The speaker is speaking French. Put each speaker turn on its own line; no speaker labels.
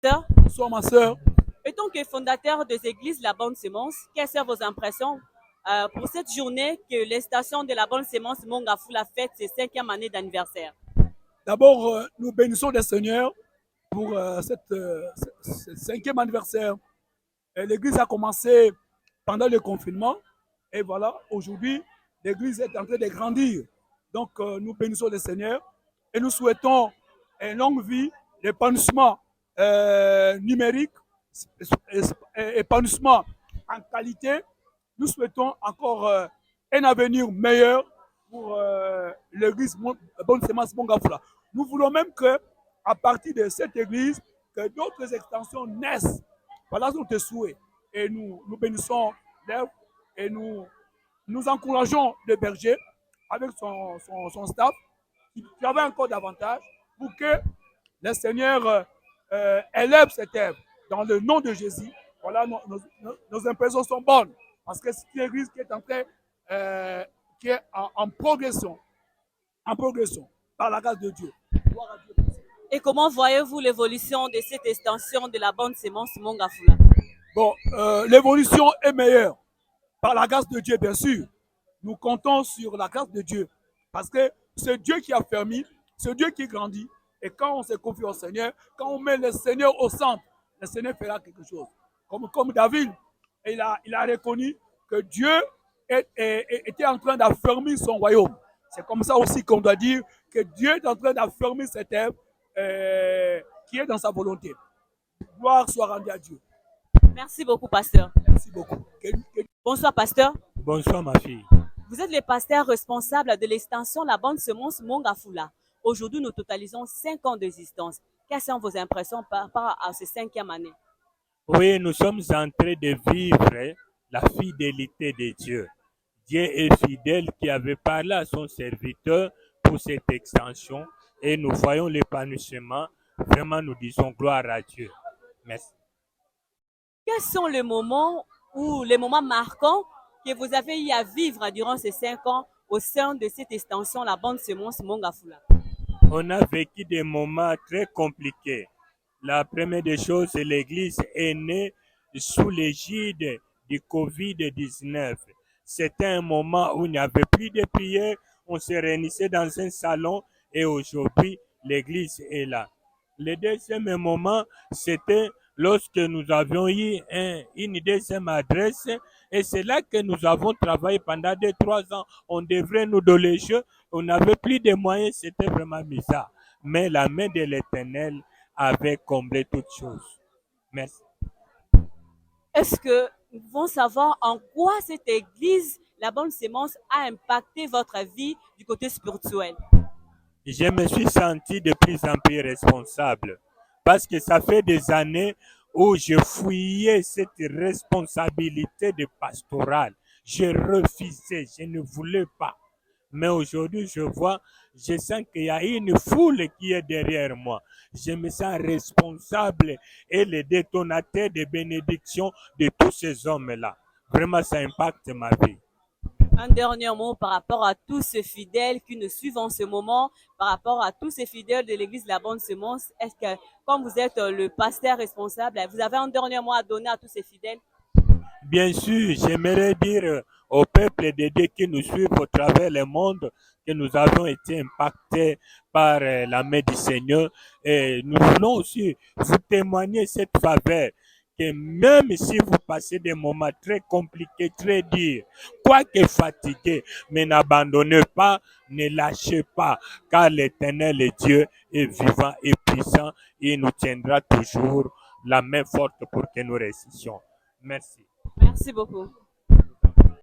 pasteur.
Bonsoir ma soeur.
En tant que fondateur des églises La Bonne Sémence, quelles sont vos impressions pour cette journée que les stations de La Bonne Sémence Mongafula fête ses 5e année d'anniversaire?
D'abord, nous bénissons le Seigneur pour ce 5e anniversaire. L'église a commencé pendant le confinement et voilà, aujourd'hui, l'église est en train de grandir. Donc, nous bénissons le Seigneur et nous souhaitons une longue vie, l'épanouissement numérique, épanouissement en qualité. Nous souhaitons encore un avenir meilleur pour l'église Bonne Sémence Mongafula. Nous voulons même que, à partir de cette église, que d'autres extensions naissent. Voilà notre souhait. Et nous bénissons l'œuvre et nous encourageons le berger avec son staff qui travaille encore davantage pour que le Seigneur élève cette œuvre dans le nom de Jésus. Voilà, nos impressions sont bonnes parce que c'est une église qui est en train, qui est en progression, par la grâce de Dieu. Gloire à Dieu.
Et comment voyez-vous l'évolution de cette extension de La Bonne Sémence Mongafula?
Bon, l'évolution est meilleure par la grâce de Dieu, bien sûr. Nous comptons sur la grâce de Dieu parce que c'est Dieu qui a permis, c'est Dieu qui grandit. Et quand on se confie au Seigneur, quand on met le Seigneur au centre, le Seigneur fera quelque chose. Comme David, il a reconnu que Dieu était en train d'affermir son royaume. C'est comme ça aussi qu'on doit dire que Dieu est en train d'affermir cette œuvre qui est dans sa volonté. Gloire soit rendue à Dieu.
Merci beaucoup, pasteur.
Merci beaucoup.
Bonsoir, pasteur.
Bonsoir, ma fille.
Vous êtes le pasteur responsable de l'extension La Bonne Semence Mongafula. Aujourd'hui, nous totalisons 5 ans d'existence. Quelles sont vos impressions par rapport à cette 5e année?
Oui, nous sommes en train de vivre la fidélité de Dieu. Dieu est fidèle qui avait parlé à son serviteur pour cette extension et nous voyons l'épanouissement. Vraiment, nous disons gloire à Dieu. Merci.
Quels sont les moments marquants que vous avez eu à vivre durant ces 5 ans au sein de cette extension La Bonne Semence Mongafula?
On a vécu des moments très compliqués. La première des choses, c'est l'église est née sous l'égide du Covid-19. C'était un moment où il n'y avait plus de prières, on se réunissait dans un salon et aujourd'hui, l'église est là. Le deuxième moment, c'était lorsque nous avions eu une deuxième adresse et c'est là que nous avons travaillé pendant 2-3 ans. On devrait nous donner les jeux, on n'avait plus de moyens, c'était vraiment bizarre. Mais la main de l'Éternel avait comblé toutes choses. Merci.
Est-ce que nous pouvons savoir en quoi cette église, La Bonne Sémence, a impacté votre vie du côté spirituel?
Je me suis senti de plus en plus responsable parce que ça fait des années où je fouillais cette responsabilité de pastoral. Je refusais, je ne voulais pas. Mais aujourd'hui, je sens qu'il y a une foule qui est derrière moi. Je me sens responsable et le détonateur de bénédiction de tous ces hommes-là. Vraiment, ça impacte ma vie.
Un dernier mot par rapport à tous ces fidèles qui nous suivent en ce moment, par rapport à tous ces fidèles de l'église La Bonne Semence. Est-ce que, comme vous êtes le pasteur responsable, vous avez un dernier mot à donner à tous ces fidèles?
Bien sûr, j'aimerais dire au peuple de Dieu qui nous suivent au travers le monde que nous avons été impactés par la main du Seigneur et nous voulons aussi vous témoigner cette faveur que même si vous passez des moments très compliqués, très durs, quoique fatigués, mais n'abandonnez pas, ne lâchez pas, car l'Éternel est Dieu est vivant et puissant, et il nous tiendra toujours la main forte pour que nous résistions. Merci.
Merci beaucoup.